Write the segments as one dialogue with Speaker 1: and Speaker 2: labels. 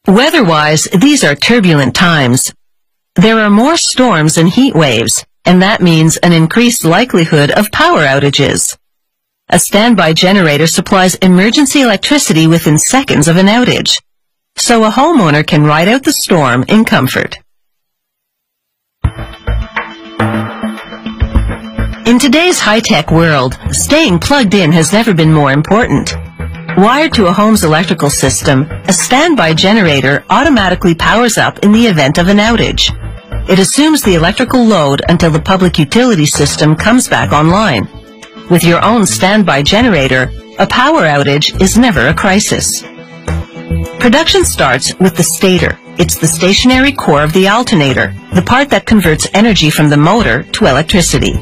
Speaker 1: Weather-wise, these are turbulent times. There are more storms and heat waves, and that means an increased likelihood of power outages. A standby generator supplies emergency electricity within seconds of an outage, so a homeowner can ride out the storm in comfort. In today's high-tech world, staying plugged in has never been more important. Wired to a home's electrical system, a standby generator automatically powers up in the event of an outage. It assumes the electrical load until the public utility system comes back online. With your own standby generator, a power outage is never a crisis. Production starts with the stator. It's the stationary core of the alternator, the part that converts energy from the motor to electricity.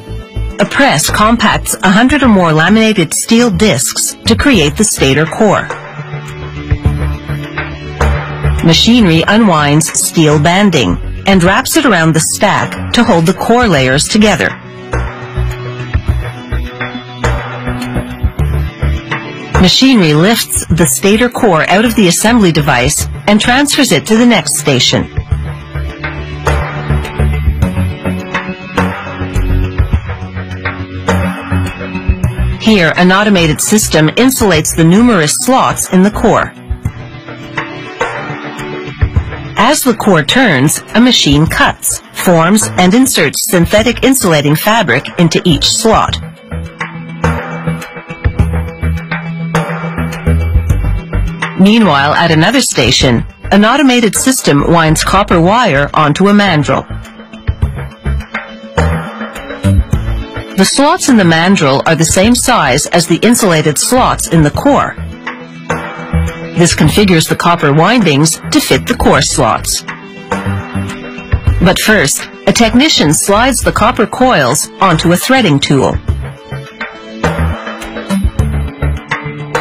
Speaker 1: A press compacts 100 or more laminated steel discs to create the stator core. Machinery unwinds steel banding and wraps it around the stack to hold the core layers together. Machinery lifts the stator core out of the assembly device and transfers it to the next station. Here, an automated system insulates the numerous slots in the core. As the core turns, a machine cuts, forms, and inserts synthetic insulating fabric into each slot. Meanwhile, at another station, an automated system winds copper wire onto a mandrel. The slots in the mandrel are the same size as the insulated slots in the core. This configures the copper windings to fit the core slots. But first, a technician slides the copper coils onto a threading tool.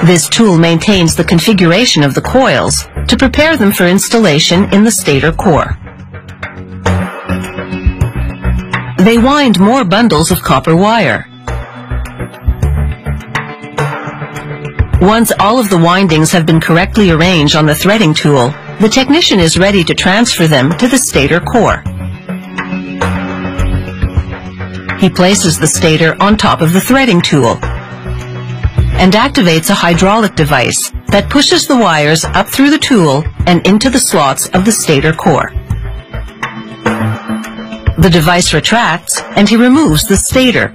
Speaker 1: This tool maintains the configuration of the coils to prepare them for installation in the stator core. They wind more bundles of copper wire. Once all of the windings have been correctly arranged on the threading tool, the technician is ready to transfer them to the stator core. He places the stator on top of the threading tool and activates a hydraulic device that pushes the wires up through the tool and into the slots of the stator core. The device retracts and he removes the stator.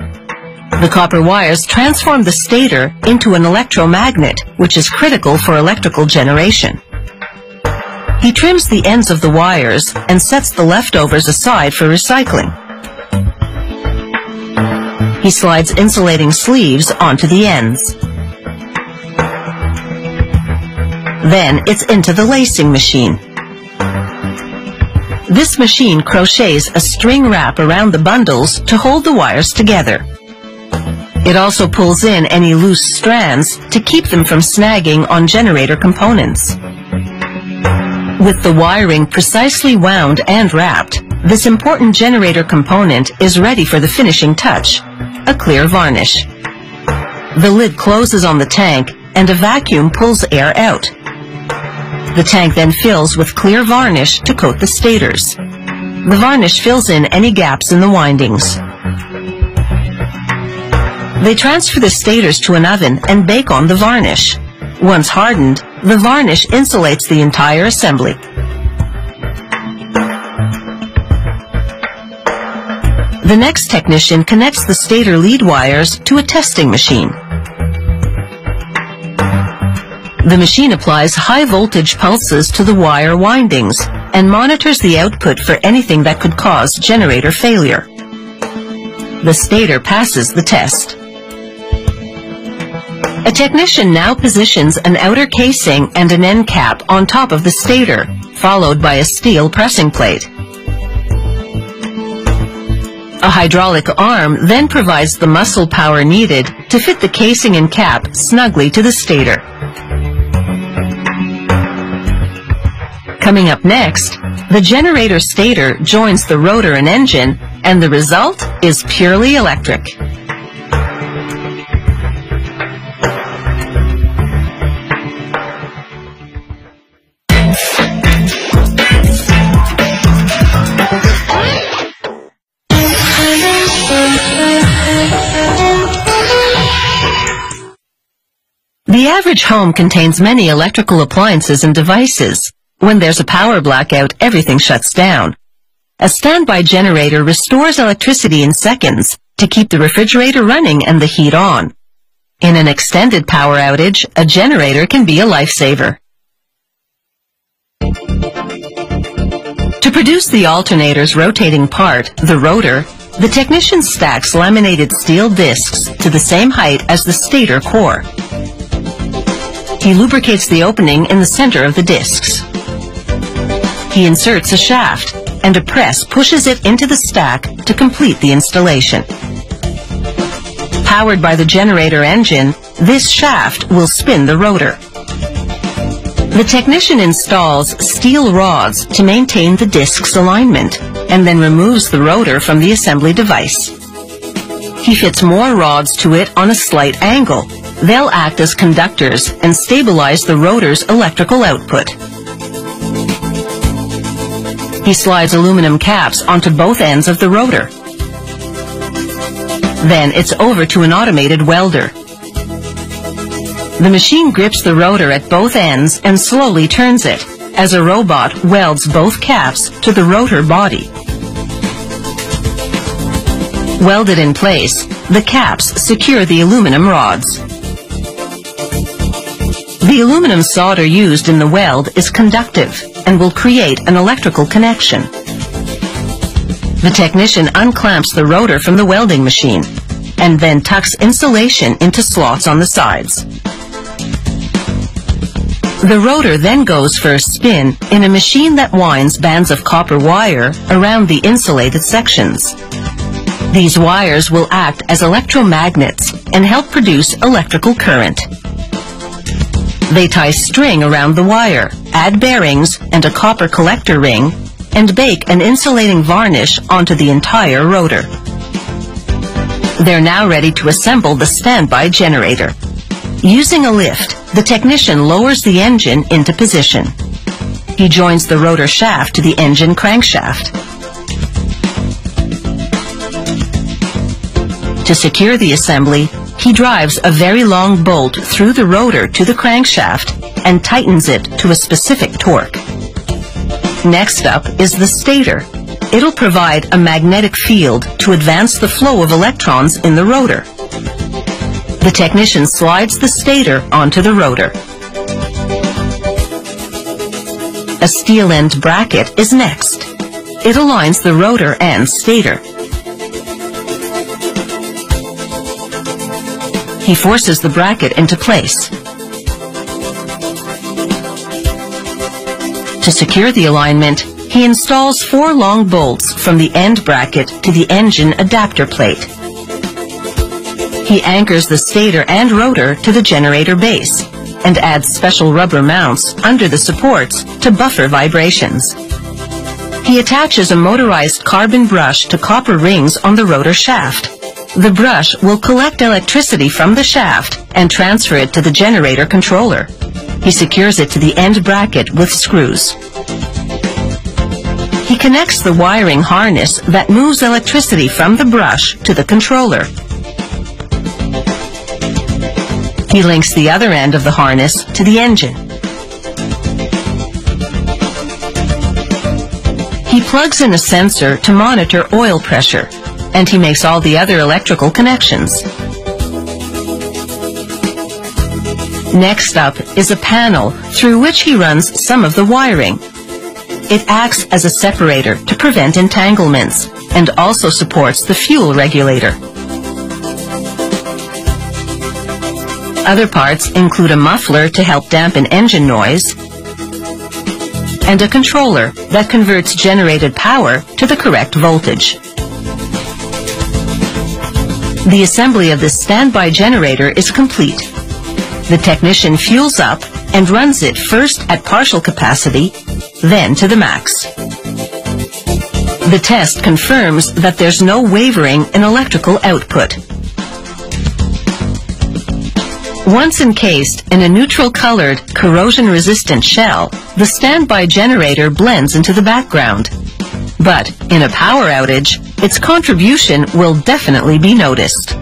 Speaker 1: The copper wires transform the stator into an electromagnet, which is critical for electrical generation. He trims the ends of the wires and sets the leftovers aside for recycling. He slides insulating sleeves onto the ends. Then it's into the lacing machine. This machine crochets a string wrap around the bundles to hold the wires together. It also pulls in any loose strands to keep them from snagging on generator components. With the wiring precisely wound and wrapped, this important generator component is ready for the finishing touch, a clear varnish. The lid closes on the tank and a vacuum pulls air out. The tank then fills with clear varnish to coat the stators. The varnish fills in any gaps in the windings. They transfer the stators to an oven and bake on the varnish. Once hardened, the varnish insulates the entire assembly. The next technician connects the stator lead wires to a testing machine. The machine applies high-voltage pulses to the wire windings and monitors the output for anything that could cause generator failure. The stator passes the test. A technician now positions an outer casing and an end cap on top of the stator, followed by a steel pressing plate. A hydraulic arm then provides the muscle power needed to fit the casing and cap snugly to the stator. Coming up next, the generator stator joins the rotor and engine, and the result is purely electric. The average home contains many electrical appliances and devices. When there's a power blackout, everything shuts down. A standby generator restores electricity in seconds to keep the refrigerator running and the heat on. In an extended power outage, a generator can be a lifesaver. To produce the alternator's rotating part, the rotor, the technician stacks laminated steel discs to the same height as the stator core. He lubricates the opening in the center of the discs. He inserts a shaft, and a press pushes it into the stack to complete the installation. Powered by the generator engine, this shaft will spin the rotor. The technician installs steel rods to maintain the disc's alignment, and then removes the rotor from the assembly device. He fits more rods to it on a slight angle. They'll act as conductors and stabilize the rotor's electrical output. He slides aluminum caps onto both ends of the rotor. Then it's over to an automated welder. The machine grips the rotor at both ends and slowly turns it, as a robot welds both caps to the rotor body. Welded in place, the caps secure the aluminum rods. The aluminum solder used in the weld is conductive and will create an electrical connection. The technician unclamps the rotor from the welding machine and then tucks insulation into slots on the sides. The rotor then goes for a spin in a machine that winds bands of copper wire around the insulated sections. These wires will act as electromagnets and help produce electrical current. They tie string around the wire, add bearings and a copper collector ring, and bake an insulating varnish onto the entire rotor. They're now ready to assemble the standby generator. Using a lift, the technician lowers the engine into position. He joins the rotor shaft to the engine crankshaft. To secure the assembly, he drives a very long bolt through the rotor to the crankshaft and tightens it to a specific torque. Next up is the stator. It'll provide a magnetic field to advance the flow of electrons in the rotor. The technician slides the stator onto the rotor. A steel end bracket is next. It aligns the rotor and stator. He forces the bracket into place. To secure the alignment, he installs 4 long bolts from the end bracket to the engine adapter plate. He anchors the stator and rotor to the generator base and adds special rubber mounts under the supports to buffer vibrations. He attaches a motorized carbon brush to copper rings on the rotor shaft. The brush will collect electricity from the shaft and transfer it to the generator controller. He secures it to the end bracket with screws. He connects the wiring harness that moves electricity from the brush to the controller. He links the other end of the harness to the engine. He plugs in a sensor to monitor oil pressure, and he makes all the other electrical connections. Next up is a panel through which he runs some of the wiring. It acts as a separator to prevent entanglements and also supports the fuel regulator. Other parts include a muffler to help dampen engine noise and a controller that converts generated power to the correct voltage. The assembly of this standby generator is complete. The technician fuels up and runs it first at partial capacity, then to the max. The test confirms that there's no wavering in electrical output. Once encased in a neutral-colored, corrosion-resistant shell, the standby generator blends into the background. But in a power outage, its contribution will definitely be noticed.